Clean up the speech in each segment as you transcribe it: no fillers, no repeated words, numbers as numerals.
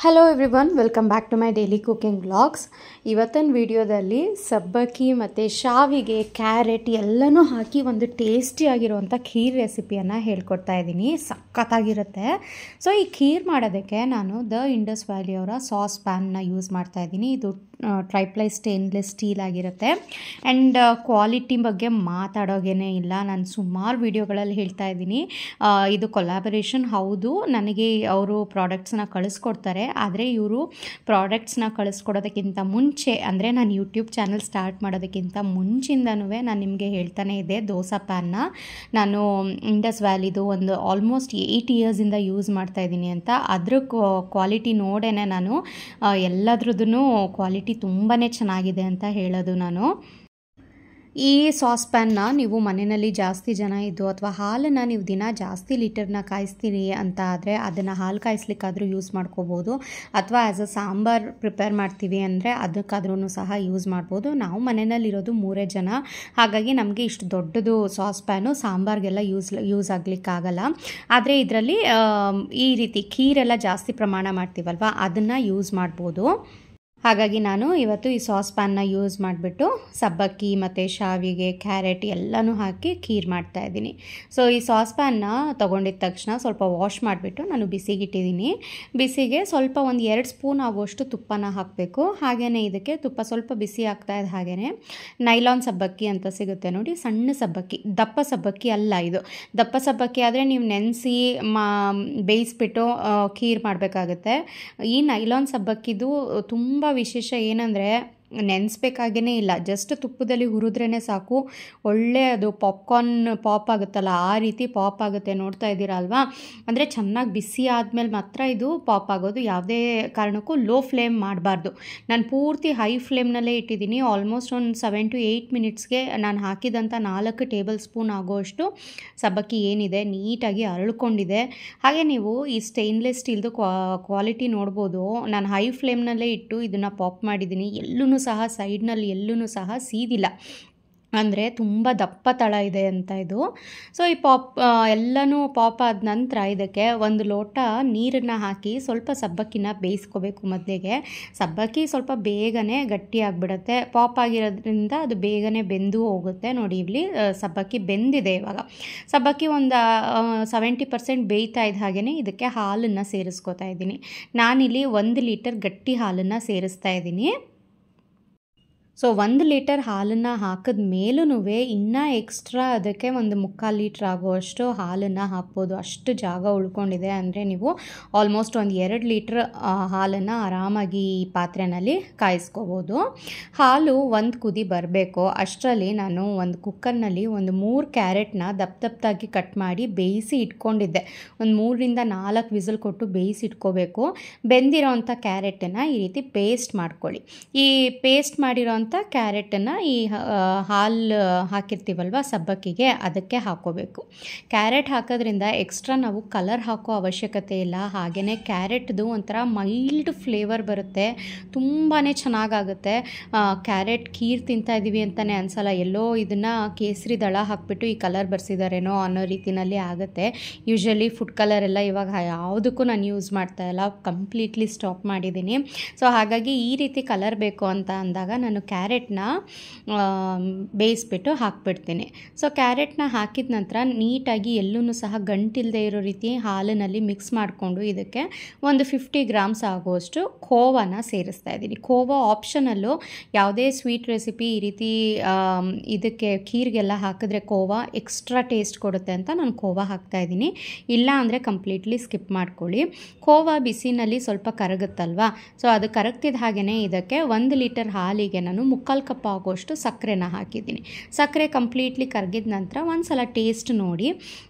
Hello everyone, welcome back to my daily cooking vlogs. ಇವತ್ತಿನ ವಿಡಿಯೋದಲ್ಲಿ ಸಬ್ಬಕ್ಕಿ ಮತ್ತು ಶಾವಿಗೆ, ಕ್ಯಾರೆಟ್ ಎಲ್ಲನೂ ಹಾಕಿ ಒಂದು ಟೇಸ್ಟಿಯಾಗಿರುವಂಥ ಖೀರ್ ರೆಸಿಪಿಯನ್ನು ಹೇಳ್ಕೊಡ್ತಾ ಇದ್ದೀನಿ. ಸಖತ್ತಾಗಿರುತ್ತೆ. ಸೊ ಈ ಖೀರ್ ಮಾಡೋದಕ್ಕೆ ನಾನು ದ ಇಂಡಸ್ ವ್ಯಾಲಿ ಅವರ ಸಾಸ್ ಪ್ಯಾನ್ನ ಯೂಸ್ ಮಾಡ್ತಾ ಇದ್ದೀನಿ. ಇದು ಟ್ರೈಪ್ಲೈ ಸ್ಟೇನ್ಲೆಸ್ ಸ್ಟೀಲ್ ಆಗಿರುತ್ತೆ. ಆ್ಯಂಡ್ ಕ್ವಾಲಿಟಿ ಬಗ್ಗೆ ಮಾತಾಡೋಗೇನೇ ಇಲ್ಲ. ನಾನು ಸುಮಾರು ವಿಡಿಯೋಗಳಲ್ಲಿ ಹೇಳ್ತಾ ಇದ್ದೀನಿ, ಇದು ಕೊಲಾಬರೇಷನ್ ಹೌದು. ನನಗೆ ಅವರು ಪ್ರಾಡಕ್ಟ್ಸ್ನ ಕಳಿಸ್ಕೊಡ್ತಾರೆ. ಆದರೆ ಇವರು ಪ್ರಾಡಕ್ಟ್ಸ್ನ ಕಳಿಸ್ಕೊಡೋದಕ್ಕಿಂತ ಮುಂಚೆ, ಅಂದರೆ ನಾನು ಯೂಟ್ಯೂಬ್ ಚಾನಲ್ ಸ್ಟಾರ್ಟ್ ಮಾಡೋದಕ್ಕಿಂತ ಮುಂಚಿಂದನೂ ನಾನು ನಿಮಗೆ ಹೇಳ್ತಾನೆ ಇದ್ದೆ, ದೋಸಾ ಪ್ಯಾನ್ನ ನಾನು ಇಂಡಸ್ ವ್ಯಾಲಿದು ಒಂದು ಆಲ್ಮೋಸ್ಟ್ 8 ಇಯರ್ಸಿಂದ ಯೂಸ್ ಮಾಡ್ತಾಯಿದ್ದೀನಿ ಅಂತ. ಅದ್ರ ಕ್ವಾಲಿಟಿ ನೋಡೇ ನಾನು ಎಲ್ಲದ್ರದ್ದು ಕ್ವಾಲಿಟಿ ತುಂಬಾ ಚೆನ್ನಾಗಿದೆ ಅಂತ ಹೇಳೋದು ನಾನು. ಈ ಸಾಸ್ ಪ್ಯಾನ್ನ ನೀವು ಮನೆಯಲ್ಲಿ ಜಾಸ್ತಿ ಜನ ಇದ್ದು ಅಥವಾ ಹಾಲನ್ನು ನೀವು ದಿನ ಜಾಸ್ತಿ ಲೀಟರ್ನ ಕಾಯಿಸ್ತೀರಿ ಅಂತ ಆದರೆ ಅದನ್ನು ಹಾಲು ಕಾಯಿಸ್ಲಿಕ್ಕಾದರೂ ಯೂಸ್ ಮಾಡ್ಕೋಬೋದು. ಅಥವಾ ಆ್ಯಸ್ ಅ ಸಾಂಬಾರ್ ಪ್ರಿಪೇರ್ ಮಾಡ್ತೀವಿ ಅಂದರೆ ಅದಕ್ಕಾದ್ರೂ ಸಹ ಯೂಸ್ ಮಾಡ್ಬೋದು. ನಾವು ಮನೆಯಲ್ಲಿರೋದು 3 ಜನ, ಹಾಗಾಗಿ ನಮಗೆ ಇಷ್ಟು ದೊಡ್ಡದು ಸಾಸ್ ಪ್ಯಾನು ಸಾಂಬಾರಿಗೆಲ್ಲ ಯೂಸ್ ಆಗಲಿಕ್ಕಾಗಲ್ಲ. ಆದರೆ ಇದರಲ್ಲಿ ಈ ರೀತಿ ಖೀರೆಲ್ಲ ಜಾಸ್ತಿ ಪ್ರಮಾಣ ಮಾಡ್ತೀವಲ್ವ, ಅದನ್ನು ಯೂಸ್ ಮಾಡ್ಬೋದು. ಹಾಗಾಗಿ ನಾನು ಇವತ್ತು ಈ ಸಾಸ್ ಪ್ಯಾನ್ನ ಯೂಸ್ ಮಾಡಿಬಿಟ್ಟು ಸಬ್ಬಕ್ಕಿ ಮತ್ತು ಶಾವಿಗೆ, ಕ್ಯಾರೆಟ್ ಎಲ್ಲನೂ ಹಾಕಿ ಖೀರ್ ಮಾಡ್ತಾಯಿದ್ದೀನಿ. ಸೊ ಈ ಸಾಸ್ ಪ್ಯಾನ್ನ ತೊಗೊಂಡಿದ್ದ ತಕ್ಷಣ ಸ್ವಲ್ಪ ವಾಶ್ ಮಾಡಿಬಿಟ್ಟು ನಾನು ಬಿಸಿಗಿಟ್ಟಿದ್ದೀನಿ. ಬಿಸಿಗೆ ಸ್ವಲ್ಪ ಒಂದು 2 ಸ್ಪೂನ್ ಆಗುವಷ್ಟು ತುಪ್ಪನ ಹಾಕಬೇಕು. ಹಾಗೆಯೇ ಇದಕ್ಕೆ ತುಪ್ಪ ಸ್ವಲ್ಪ ಬಿಸಿ ಆಗ್ತಾಯಿದ್ದ ಹಾಗೆಯೇ ನೈಲಾನ್ ಸಬ್ಬಕ್ಕಿ ಅಂತ ಸಿಗುತ್ತೆ ನೋಡಿ, ಸಣ್ಣ ಸಬ್ಬಕ್ಕಿ, ದಪ್ಪ ಸಬ್ಬಕ್ಕಿ ಅಲ್ಲ ಇದು. ದಪ್ಪ ಸಬ್ಬಕ್ಕಿ ಆದರೆ ನೀವು ನೆನೆಸಿ ಬೇಯಿಸ್ಬಿಟ್ಟು ಖೀರ್ ಮಾಡಬೇಕಾಗುತ್ತೆ. ಈ ನೈಲಾನ್ ಸಬ್ಬಕ್ಕಿದು ತುಂಬ ವಿಶೇಷ ಏನಂದರೆ ನೆನೆಸ್ಬೇಕಾಗೇ ಇಲ್ಲ, ಜಸ್ಟ್ ತುಪ್ಪದಲ್ಲಿ ಹುರಿದ್ರೇ ಸಾಕು, ಒಳ್ಳೆ ಅದು ಪಾಪ್ಕಾರ್ನ್ ಪಾಪ್ ಆಗುತ್ತಲ್ಲ ಆ ರೀತಿ ಪಾಪ್ ಆಗುತ್ತೆ. ನೋಡ್ತಾ ಇದ್ದೀರಾ ಅಲ್ವಾ? ಅಂದರೆ ಚೆನ್ನಾಗಿ ಬಿಸಿ ಆದಮೇಲೆ ಮಾತ್ರ ಇದು ಪಾಪ್ ಆಗೋದು. ಯಾವುದೇ ಕಾರಣಕ್ಕೂ ಲೋ ಫ್ಲೇಮ್ ಮಾಡಬಾರ್ದು. ನಾನು ಪೂರ್ತಿ ಹೈ ಫ್ಲೇಮ್ನಲ್ಲೇ ಇಟ್ಟಿದ್ದೀನಿ. ಆಲ್ಮೋಸ್ಟ್ ಒಂದು 7 to 8 ಮಿನಿಟ್ಸ್ಗೆ ನಾನು ಹಾಕಿದಂಥ 4 ಟೇಬಲ್ ಸ್ಪೂನ್ ಆಗೋಷ್ಟು ಸಬ್ಬಕ್ಕಿ ಏನಿದೆ ನೀಟಾಗಿ ಅರಳ್ಕೊಂಡಿದೆ. ಹಾಗೆ ನೀವು ಈ ಸ್ಟೇನ್ಲೆಸ್ ಸ್ಟೀಲ್ದು ಕ್ವಾಲಿಟಿ ನೋಡ್ಬೋದು. ನಾನು ಹೈ ಫ್ಲೇಮ್ನಲ್ಲೇ ಇಟ್ಟು ಇದನ್ನು ಪಾಪ್ ಮಾಡಿದ್ದೀನಿ. ಎಲ್ಲೂ ಸಹ ಸೈಡ್ನಲ್ಲಿ ಎಲ್ಲೂ ಸಹ ಸೀದಿಲ್ಲ, ಅಂದರೆ ತುಂಬ ದಪ್ಪ ತಳ ಇದೆ ಅಂತ ಇದು. ಸೊ ಈ ಎಲ್ಲನೂ ಪಾಪ್ ಆದ ನಂತರ ಇದಕ್ಕೆ 1 ಲೋಟ ನೀರನ್ನು ಹಾಕಿ ಸ್ವಲ್ಪ ಸಬ್ಬಕ್ಕಿನ ಬೇಯಿಸ್ಕೋಬೇಕು. ಮೊದಲಿಗೆ ಸಬ್ಬಕ್ಕಿ ಸ್ವಲ್ಪ ಬೇಗನೆ ಗಟ್ಟಿ ಆಗಿಬಿಡುತ್ತೆ. ಪಾಪ್ ಆಗಿರೋದ್ರಿಂದ ಅದು ಬೇಗನೆ ಬೆಂದು ಹೋಗುತ್ತೆ. ನೋಡಿ ಇಲ್ಲಿ ಸಬ್ಬಕ್ಕಿ ಬೆಂದಿದೆ. ಇವಾಗ ಸಬ್ಬಕ್ಕಿ ಒಂದು 70% ಬೇಯ್ತಾ ಇದ್ದ ಹಾಗೆಯೇ ಇದಕ್ಕೆ ಹಾಲನ್ನು ಸೇರಿಸ್ಕೋತಾ ಇದ್ದೀನಿ. ನಾನಿಲ್ಲಿ 1 ಲೀಟರ್ ಗಟ್ಟಿ ಹಾಲನ್ನು ಸೇರಿಸ್ತಾ ಇದ್ದೀನಿ. ಸೊ 1 ಲೀಟರ್ ಹಾಲನ್ನು ಹಾಕಿದ ಮೇಲೂ ಇನ್ನೂ ಎಕ್ಸ್ಟ್ರಾ ಅದಕ್ಕೆ ಒಂದು 3/4 ಲೀಟ್ರ್ ಆಗುವಷ್ಟು ಹಾಲನ್ನು ಹಾಕ್ಬೋದು. ಅಷ್ಟು ಜಾಗ ಉಳ್ಕೊಂಡಿದೆ. ಅಂದರೆ ನೀವು ಆಲ್ಮೋಸ್ಟ್ ಒಂದು 2 ಲೀಟ್ರ್ ಹಾಲನ್ನು ಆರಾಮಾಗಿ ಈ ಪಾತ್ರೆಯಲ್ಲಿ ಕಾಯಿಸ್ಕೋಬೋದು. ಹಾಲು ಒಂದು ಕುದಿ ಬರಬೇಕು. ಅಷ್ಟರಲ್ಲಿ ನಾನು ಒಂದು ಕುಕ್ಕರ್ನಲ್ಲಿ ಒಂದು 3 ಕ್ಯಾರೆಟ್ನ ದಪ್ಪದಾಗಿ ಕಟ್ ಮಾಡಿ ಬೇಯಿಸಿ ಇಟ್ಕೊಂಡಿದ್ದೆ. ಒಂದು 3ರಿಂದ 4 ವಿಸಲ್ ಕೊಟ್ಟು ಬೇಯಿಸಿ ಇಟ್ಕೋಬೇಕು. ಬೆಂದಿರೋವಂಥ ಕ್ಯಾರೆಟನ್ನು ಈ ರೀತಿ ಪೇಸ್ಟ್ ಮಾಡ್ಕೊಳ್ಳಿ. ಈ ಪೇಸ್ಟ್ ಮಾಡಿರೋ ಕ್ಯಾರೆಟನ್ನು ಈ ಹಾಲು ಹಾಕಿರ್ತೀವಲ್ವ ಸಬ್ಬಕ್ಕಿಗೆ, ಅದಕ್ಕೆ ಹಾಕೋಬೇಕು. ಕ್ಯಾರೆಟ್ ಹಾಕೋದ್ರಿಂದ ಎಕ್ಸ್ಟ್ರಾ ನಾವು ಕಲರ್ ಹಾಕೋ ಅವಶ್ಯಕತೆ ಇಲ್ಲ. ಹಾಗೆಯೇ ಕ್ಯಾರೆಟ್ದು ಒಂಥರ ಮೈಲ್ಡ್ ಫ್ಲೇವರ್ ಬರುತ್ತೆ, ತುಂಬಾ ಚೆನ್ನಾಗಾಗುತ್ತೆ. ಕ್ಯಾರೆಟ್ ಖೀರ್ ತಿಂತಾ ಇದ್ದೀವಿ ಅಂತಲೇ ಅನಿಸಲ್ಲ. ಎಲ್ಲೋ ಇದನ್ನು ಕೇಸರಿ ದಳ ಹಾಕಿಬಿಟ್ಟು ಈ ಕಲರ್ ಬರ್ಸಿದಾರೇನೋ ಅನ್ನೋ ರೀತಿಯಲ್ಲಿ ಆಗುತ್ತೆ. ಯೂಶ್ವಲಿ ಫುಡ್ ಕಲರ್ ಎಲ್ಲ ಇವಾಗ ಯಾವುದಕ್ಕೂ ನಾನು ಯೂಸ್ ಮಾಡ್ತಾಯಿಲ್ಲ, ಕಂಪ್ಲೀಟ್ಲಿ ಸ್ಟಾಪ್ ಮಾಡಿದ್ದೀನಿ. ಸೊ ಹಾಗಾಗಿ ಈ ರೀತಿ ಕಲರ್ ಬೇಕು ಅಂತ ಅಂದಾಗ ನಾನು ಕ್ಯಾರೆಟ್ನ ಬೇಯಿಸ್ಬಿಟ್ಟು ಹಾಕ್ಬಿಡ್ತೀನಿ. ಸೊ ಕ್ಯಾರೆಟ್ನ ಹಾಕಿದ ನಂತರ ನೀಟಾಗಿ ಎಲ್ಲೂ ಸಹ ಗಂಟಿಲ್ಲದೆ ಇರೋ ರೀತಿ ಹಾಲಿನಲ್ಲಿ ಮಿಕ್ಸ್ ಮಾಡಿಕೊಂಡು ಇದಕ್ಕೆ ಒಂದು 50 ಗ್ರಾಮ್ಸ್ ಆಗುವಷ್ಟು ಖೋವಾನ ಸೇರಿಸ್ತಾ ಇದ್ದೀನಿ. ಖೋವಾ ಆಪ್ಷನಲ್ಲು. ಯಾವುದೇ ಸ್ವೀಟ್ ರೆಸಿಪಿ ಈ ರೀತಿ ಇದಕ್ಕೆ ಖೀರ್ಗೆಲ್ಲ ಹಾಕಿದ್ರೆ ಖೋವಾ ಎಕ್ಸ್ಟ್ರಾ ಟೇಸ್ಟ್ ಕೊಡುತ್ತೆ ಅಂತ ನಾನು ಖೋವಾ ಹಾಕ್ತಾಯಿದ್ದೀನಿ. ಇಲ್ಲ ಅಂದರೆ ಕಂಪ್ಲೀಟ್ಲಿ ಸ್ಕಿಪ್ ಮಾಡ್ಕೊಳ್ಳಿ. ಖೋವಾ ಬಿಸಿನಲ್ಲಿ ಸ್ವಲ್ಪ ಕರಗುತ್ತಲ್ವಾ, ಸೊ ಅದು ಕರಗ್ತಿದ್ದ ಹಾಗೆಯೇ ಇದಕ್ಕೆ 1 ಲೀಟರ್ ಹಾಲಿಗೆ ನಾನು 3/4 ಕಪ್ ಆಗುವಷ್ಟು ಸಕ್ಕರೆನ ಹಾಕಿದ್ದೀನಿ. ಸಕ್ಕರೆ ಕಂಪ್ಲೀಟ್ಲಿ ಕರಗಿದ ನಂತರ ಒಂದು ಸಲ ಟೇಸ್ಟ್ ನೋಡಿ,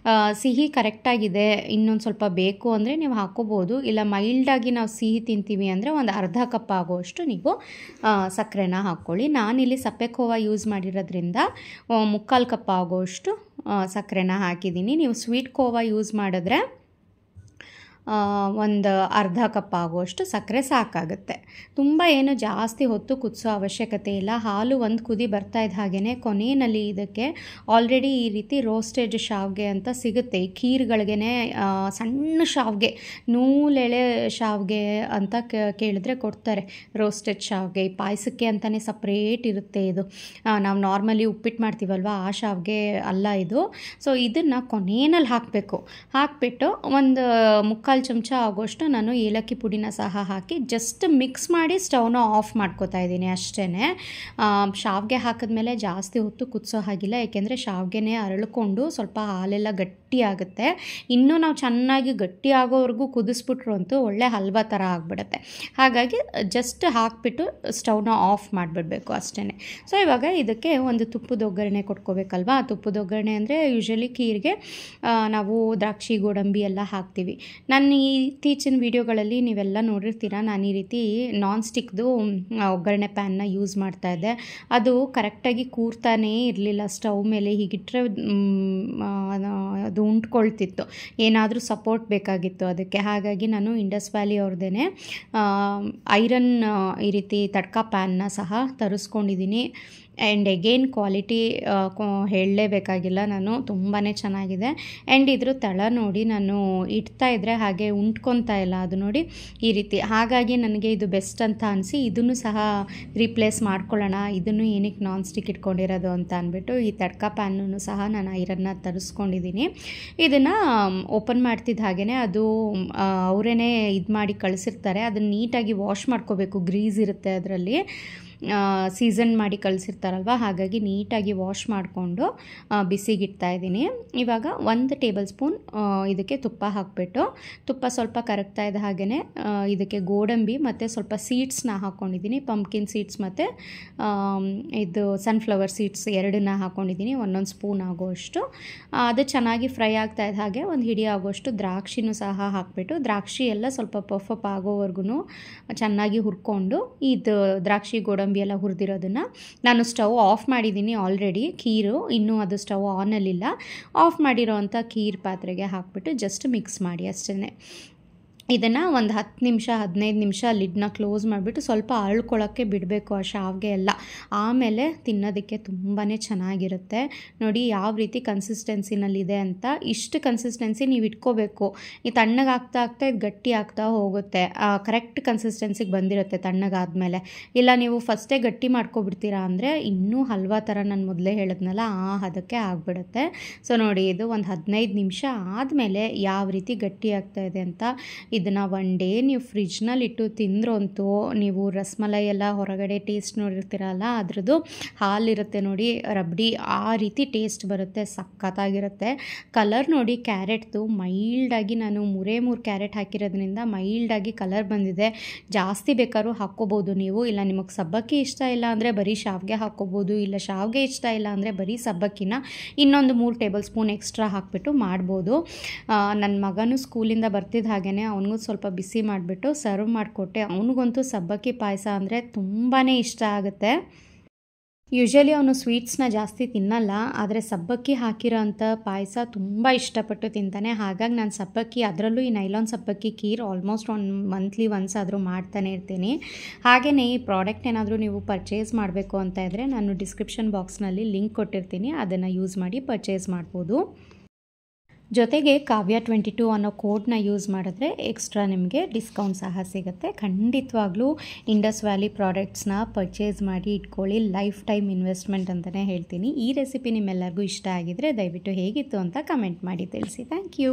ಸಿಹಿ ಕರೆಕ್ಟಾಗಿದೆ, ಇನ್ನೊಂದು ಸ್ವಲ್ಪ ಬೇಕು ಅಂದರೆ ನೀವು ಹಾಕೋಬೋದು. ಇಲ್ಲ ಮೈಲ್ಡಾಗಿ ನಾವು ಸಿಹಿ ತಿಂತೀವಿ ಅಂದರೆ ಒಂದು ಅರ್ಧ ಕಪ್ ಆಗುವಷ್ಟು ನೀವು ಸಕ್ಕರೆನ ಹಾಕ್ಕೊಳ್ಳಿ. ನಾನಿಲ್ಲಿ ಸಪ್ಪೆ ಖೋವಾ ಯೂಸ್ ಮಾಡಿರೋದ್ರಿಂದ 3/4 ಕಪ್ ಆಗುವಷ್ಟು ಸಕ್ಕರೆನ ಹಾಕಿದ್ದೀನಿ. ನೀವು ಸ್ವೀಟ್ ಖೋವಾ ಯೂಸ್ ಮಾಡಿದ್ರೆ ಒಂದು ಅರ್ಧ ಕಪ್ ಆಗುವಷ್ಟು ಸಕ್ಕರೆ ಸಾಕಾಗುತ್ತೆ. ತುಂಬ ಏನು ಜಾಸ್ತಿ ಹೊತ್ತು ಕುದಿಸೋ ಅವಶ್ಯಕತೆ ಇಲ್ಲ. ಹಾಲು ಒಂದು ಕುದಿ ಬರ್ತಾ ಇದ್ದ ಹಾಗೆಯೇ ಕೊನೆಯಲ್ಲಿ ಇದಕ್ಕೆ ಆಲ್ರೆಡಿ ಈ ರೀತಿ ರೋಸ್ಟೆಡ್ ಶಾವಿಗೆ ಅಂತ ಸಿಗುತ್ತೆ. ಈ ಖೀರ್ಗಳಿಗೆ ಸಣ್ಣ ಶಾವಿಗೆ, ನೂಲೆಳೆ ಶಾವಿಗೆ ಅಂತ ಕೇಳಿದ್ರೆ ಕೊಡ್ತಾರೆ. ರೋಸ್ಟೆಡ್ ಶಾವಿಗೆ ಈ ಪಾಯಸಕ್ಕೆ ಅಂತಲೇ ಸಪ್ರೇಟ್ ಇರುತ್ತೆ. ಇದು ನಾವು ನಾರ್ಮಲಿ ಉಪ್ಪಿಟ್ಟು ಮಾಡ್ತೀವಲ್ವ, ಆ ಶಾವಿಗೆ ಅಲ್ಲ ಇದು. ಸೊ ಇದನ್ನು ಕೊನೆಯಲ್ಲಿ ಹಾಕಿಬಿಟ್ಟು ಒಂದು 3/4 ಚಮಚ ಆಗೋಷ್ಟು ನಾನು ಏಲಕ್ಕಿ ಪುಡಿನ ಸಹ ಹಾಕಿ ಜಸ್ಟ್ ಮಿಕ್ಸ್ ಮಾಡಿ ಸ್ಟವ್ನ ಆಫ್ ಮಾಡ್ಕೋತಾ ಇದ್ದೀನಿ ಅಷ್ಟೇ. ಶಾವಿಗೆ ಹಾಕಿದ್ಮೇಲೆ ಜಾಸ್ತಿ ಹೊತ್ತು ಕುದಿಸೋ ಹಾಗಿಲ್ಲ, ಏಕೆಂದರೆ ಶಾವಿಗೆನೇ ಅರಳ್ಕೊಂಡು ಸ್ವಲ್ಪ ಹಾಲೆಲ್ಲ ಗಟ್ಟಿ ಆಗುತ್ತೆ. ಇನ್ನೂ ನಾವು ಚೆನ್ನಾಗಿ ಗಟ್ಟಿ ಆಗೋವರೆಗೂ ಕುದಿಸ್ಬಿಟ್ರು ಅಂತೂ ಒಳ್ಳೆ ಹಲ್ವಾ ಥರ ಆಗಿಬಿಡುತ್ತೆ. ಹಾಗಾಗಿ ಜಸ್ಟ್ ಹಾಕಿಬಿಟ್ಟು ಸ್ಟವ್ನ ಆಫ್ ಮಾಡಿಬಿಡಬೇಕು ಅಷ್ಟೇ. ಸೊ ಇವಾಗ ಇದಕ್ಕೆ ಒಂದು ತುಪ್ಪದ ಒಗ್ಗರಣೆ ಕೊಟ್ಕೋಬೇಕಲ್ವಾ. ತುಪ್ಪದ ಒಗ್ಗರಣೆ ಅಂದರೆ ಯೂಶ್ವಲಿ ಖೀರ್ಗೆ ನಾವು ದ್ರಾಕ್ಷಿ ಗೋಡಂಬಿ ಎಲ್ಲ ಹಾಕ್ತೀವಿ. ನನ್ನ ಇತ್ತೀಚಿನ ವೀಡಿಯೋಗಳಲ್ಲಿ ನೀವೆಲ್ಲ ನೋಡಿರ್ತೀರ, ನಾನು ಈ ರೀತಿ ನಾನ್ ಸ್ಟಿಕ್ದು ಒಗ್ಗರಣೆ ಪ್ಯಾನ್ನ ಯೂಸ್ ಮಾಡ್ತಾಯಿದ್ದೆ. ಅದು ಕರೆಕ್ಟಾಗಿ ಕೂರ್ತಾನೇ ಇರಲಿಲ್ಲ ಸ್ಟವ್ ಮೇಲೆ. ಹೀಗಿಟ್ಟರೆ ಅದು ಉಂಟ್ಕೊಳ್ತಿತ್ತು, ಏನಾದರೂ ಸಪೋರ್ಟ್ ಬೇಕಾಗಿತ್ತು ಅದಕ್ಕೆ. ಹಾಗಾಗಿ ನಾನು ಇಂಡಸ್ ವ್ಯಾಲಿ ಅವ್ರದ್ದೇ ಐರನ್ ಈ ರೀತಿ ತಡ್ಕ ಪ್ಯಾನ್ನ ಸಹ ತರಿಸ್ಕೊಂಡಿದ್ದೀನಿ. ಆ್ಯಂಡ್ ಎಗೇನ್ ಕ್ವಾಲಿಟಿ ಹೇಳಲೇಬೇಕಾಗಿಲ್ಲ, ನಾನು ತುಂಬಾ ಚೆನ್ನಾಗಿದೆ. ಆ್ಯಂಡ್ ಇದ್ರ ತಳ ನೋಡಿ, ನಾನು ಇಡ್ತಾ ಇದ್ದರೆ ಹಾಗೆ ಉಂಟ್ಕೊತಾ ಇಲ್ಲ ಅದು ನೋಡಿ ಈ ರೀತಿ. ಹಾಗಾಗಿ ನನಗೆ ಇದು ಬೆಸ್ಟ್ ಅಂತ ಅನಿಸಿ ಇದನ್ನು ಸಹ ರೀಪ್ಲೇಸ್ ಮಾಡ್ಕೊಳ್ಳೋಣ, ಇದನ್ನು ಏನಕ್ಕೆ ನಾನ್ ಸ್ಟಿಕ್ ಇಟ್ಕೊಂಡಿರೋದು ಅಂತ ಅಂದ್ಬಿಟ್ಟು ಈ ತಡ್ಕ ಪ್ಯಾನನ್ನು ಸಹ ನಾನು ಐರನ್ನ ತರಿಸ್ಕೊಂಡಿದ್ದೀನಿ. ಇದನ್ನು ಓಪನ್ ಮಾಡ್ತಿದ್ದ ಹಾಗೆಯೇ ಅದು ಅವರೇ ಇದು ಮಾಡಿ ಕಳಿಸಿರ್ತಾರೆ. ಅದನ್ನು ನೀಟಾಗಿ ವಾಶ್ ಮಾಡ್ಕೋಬೇಕು, ಗ್ರೀಸ್ ಇರುತ್ತೆ ಅದರಲ್ಲಿ, ಸೀಸನ್ ಮಾಡಿ ಕಳಿಸಿರ್ತಾರಲ್ವ. ಹಾಗಾಗಿ ನೀಟಾಗಿ ವಾಶ್ ಮಾಡಿಕೊಂಡು ಬಿಸಿಗಿಡ್ತಾ ಇದ್ದೀನಿ. ಇವಾಗ 1 ಟೇಬಲ್ ಸ್ಪೂನ್ ಇದಕ್ಕೆ ತುಪ್ಪ ಹಾಕಿಬಿಟ್ಟು, ತುಪ್ಪ ಸ್ವಲ್ಪ ಕರಗ್ತಾ ಇದ್ದ ಹಾಗೆಯೇ ಇದಕ್ಕೆ ಗೋಡಂಬಿ ಮತ್ತು ಸ್ವಲ್ಪ ಸೀಡ್ಸ್ನ ಹಾಕ್ಕೊಂಡಿದ್ದೀನಿ. ಪಂಪ್ಕಿನ್ ಸೀಡ್ಸ್ ಮತ್ತು ಇದು ಸನ್ಫ್ಲವರ್ ಸೀಡ್ಸ್ ಎರಡನ್ನ ಹಾಕ್ಕೊಂಡಿದ್ದೀನಿ, 1 ಸ್ಪೂನ್ ಆಗೋಷ್ಟು. ಅದು ಚೆನ್ನಾಗಿ ಫ್ರೈ ಆಗ್ತಾ ಇದ್ದ ಹಾಗೆ ಒಂದು ಹಿಡಿ ಆಗೋಷ್ಟು ದ್ರಾಕ್ಷಿನೂ ಸಹ ಹಾಕಿಬಿಟ್ಟು, ದ್ರಾಕ್ಷಿ ಎಲ್ಲ ಸ್ವಲ್ಪ ಪಫ್ ಆಗೋವರೆಗೂ ಚೆನ್ನಾಗಿ ಹುರ್ಕೊಂಡು, ಇದು ದ್ರಾಕ್ಷಿ ಗೋಡಂಬಿ ಎಲ್ಲ ಹುರಿದಿರೋದನ್ನು ನಾನು ಸ್ಟವ್ ಆಫ್ ಮಾಡಿದ್ದೀನಿ ಆಲ್ರೆಡಿ. ಖೀರು ಇನ್ನೂ ಅದು ಸ್ಟವ್ ಆನಲ್ಲಿಲ್ಲ. ಆಫ್ ಮಾಡಿರೋ ಅಂಥ ಖೀರ್ ಪಾತ್ರೆಗೆ ಹಾಕಿಬಿಟ್ಟು ಜಸ್ಟ್ ಮಿಕ್ಸ್ ಮಾಡಿ ಅಷ್ಟೇ. ಇದನ್ನು ಒಂದು 10 ನಿಮಿಷ 15 ನಿಮಿಷ ಲಿಡ್ನ ಕ್ಲೋಸ್ ಮಾಡಿಬಿಟ್ಟು ಸ್ವಲ್ಪ ಅರಳ್ಕೊಳ್ಳೋಕ್ಕೆ ಬಿಡಬೇಕು ಆ ಶಾವಿಗೆ ಎಲ್ಲ. ಆಮೇಲೆ ತಿನ್ನೋದಕ್ಕೆ ತುಂಬಾ ಚೆನ್ನಾಗಿರುತ್ತೆ. ನೋಡಿ ಯಾವ ರೀತಿ ಕನ್ಸಿಸ್ಟೆನ್ಸಿನಲ್ಲಿದೆ ಅಂತ. ಇಷ್ಟು ಕನ್ಸಿಸ್ಟೆನ್ಸಿ ನೀವು ಇಟ್ಕೋಬೇಕು. ಈ ತಣ್ಣಗಾಗ್ತಾ ಇದು ಗಟ್ಟಿ ಆಗ್ತಾ ಹೋಗುತ್ತೆ. ಕರೆಕ್ಟ್ ಕನ್ಸಿಸ್ಟೆನ್ಸಿಗೆ ಬಂದಿರುತ್ತೆ ತಣ್ಣಗಾದ್ಮೇಲೆ. ಇಲ್ಲ ನೀವು ಫಸ್ಟೇ ಗಟ್ಟಿ ಮಾಡ್ಕೊಬಿಡ್ತೀರಾ ಅಂದರೆ ಇನ್ನೂ ಹಲ್ವಾ ಥರ ನಾನು ಮೊದಲೇ ಹೇಳಿದ್ನಲ್ಲ ಆ ಹದಕ್ಕೆ ಆಗಿಬಿಡುತ್ತೆ. ಸೊ ನೋಡಿ, ಇದು ಒಂದು 15 ನಿಮಿಷ ಆದಮೇಲೆ ಯಾವ ರೀತಿ ಗಟ್ಟಿ ಆಗ್ತಾ ಇದೆ ಅಂತ. ಇದನ್ನು 1 ಡೇ ನೀವು ಫ್ರಿಜ್ನಲ್ಲಿ ಇಟ್ಟು ತಿಂದ್ರಂತೂ ನೀವು ರಸಮಲೈ ಎಲ್ಲ ಹೊರಗಡೆ ಟೇಸ್ಟ್ ನೋಡಿರ್ತೀರಲ್ಲ, ಅದ್ರದ್ದು ಹಾಲಿರುತ್ತೆ ನೋಡಿ ರಬ್ಡಿ, ಆ ರೀತಿ ಟೇಸ್ಟ್ ಬರುತ್ತೆ, ಸಖತ್ತಾಗಿರುತ್ತೆ. ಕಲರ್ ನೋಡಿ ಕ್ಯಾರೆಟ್ದು ಮೈಲ್ಡಾಗಿ, ನಾನು 3 ಕ್ಯಾರೆಟ್ ಹಾಕಿರೋದ್ರಿಂದ ಮೈಲ್ಡಾಗಿ ಕಲರ್ ಬಂದಿದೆ. ಜಾಸ್ತಿ ಬೇಕಾದ್ರೂ ಹಾಕ್ಕೋಬೋದು ನೀವು. ಇಲ್ಲ ನಿಮಗೆ ಸಬ್ಬಕ್ಕಿ ಇಷ್ಟ ಇಲ್ಲ ಅಂದರೆ ಬರೀ ಶಾವಿಗೆ ಹಾಕ್ಕೋಬೋದು. ಇಲ್ಲ ಶಾವಿಗೆ ಇಷ್ಟ ಇಲ್ಲ ಅಂದರೆ ಬರೀ ಸಬ್ಬಕ್ಕಿನ ಇನ್ನೊಂದು 3 ಟೇಬಲ್ ಸ್ಪೂನ್ ಎಕ್ಸ್ಟ್ರಾ ಹಾಕಿಬಿಟ್ಟು ಮಾಡ್ಬೋದು. ನನ್ನ ಮಗನೂ ಸ್ಕೂಲಿಂದ ಬರ್ತಿದ್ದ ಹಾಗೆಯೇ ಅವನಿಗೂ ಸ್ವಲ್ಪ ಬಿಸಿ ಮಾಡಿಬಿಟ್ಟು ಸರ್ವ್ ಮಾಡಿಕೊಟ್ಟೆ. ಅವನಿಗಂತೂ ಸಬ್ಬಕ್ಕಿ ಪಾಯಸ ಅಂದರೆ ತುಂಬಾ ಇಷ್ಟ ಆಗುತ್ತೆ. ಯೂಶ್ವಲಿ ಅವನು ಸ್ವೀಟ್ಸ್ನ ಜಾಸ್ತಿ ತಿನ್ನಲ್ಲ, ಆದರೆ ಸಬ್ಬಕ್ಕಿ ಹಾಕಿರೋ ಅಂಥ ಪಾಯಸ ತುಂಬ ಇಷ್ಟಪಟ್ಟು ತಿಂತಾನೆ. ಹಾಗಾಗಿ ನಾನು ಸಬ್ಬಕ್ಕಿ, ಅದರಲ್ಲೂ ಈ ನೈಲಾನ್ ಸಬ್ಬಕ್ಕಿ ಖೀರ್ ಆಲ್ಮೋಸ್ಟ್ ಮಂತ್ಲಿ ಒನ್ಸ್ ಆದರೂ ಮಾಡ್ತಾನೆ ಇರ್ತೀನಿ. ಹಾಗೆಯೇ ಈ ಪ್ರಾಡಕ್ಟ್ ಏನಾದರೂ ನೀವು ಪರ್ಚೇಸ್ ಮಾಡಬೇಕು ಅಂತ ಇದ್ದರೆ ನಾನು ಡಿಸ್ಕ್ರಿಪ್ಷನ್ ಬಾಕ್ಸ್ನಲ್ಲಿ ಲಿಂಕ್ ಕೊಟ್ಟಿರ್ತೀನಿ, ಅದನ್ನು ಯೂಸ್ ಮಾಡಿ ಪರ್ಚೇಸ್ ಮಾಡ್ಬೋದು. ಜೊತೆಗೆ ಕಾವ್ಯ 22 ಅನ್ನೋ ಕೋಡ್ನ ಯೂಸ್ ಮಾಡಿದ್ರೆ ಎಕ್ಸ್ಟ್ರಾ ನಿಮಗೆ ಡಿಸ್ಕೌಂಟ್ ಸಹ ಸಿಗುತ್ತೆ. ಖಂಡಿತವಾಗ್ಲೂ ಇಂಡಸ್ ವ್ಯಾಲಿ ಪ್ರಾಡಕ್ಟ್ಸ್ನ ಪರ್ಚೇಸ್ ಮಾಡಿ ಇಟ್ಕೊಳ್ಳಿ, ಲೈಫ್ ಟೈಮ್ ಇನ್ವೆಸ್ಟ್ಮೆಂಟ್ ಅಂತಲೇ ಹೇಳ್ತೀನಿ. ಈ ರೆಸಿಪಿ ನಿಮ್ಮೆಲ್ಲರಿಗೂ ಇಷ್ಟ ಆಗಿದ್ರೆ ದಯವಿಟ್ಟು ಹೇಗಿತ್ತು ಅಂತ ಕಮೆಂಟ್ ಮಾಡಿ ತಿಳಿಸಿ. Thank you.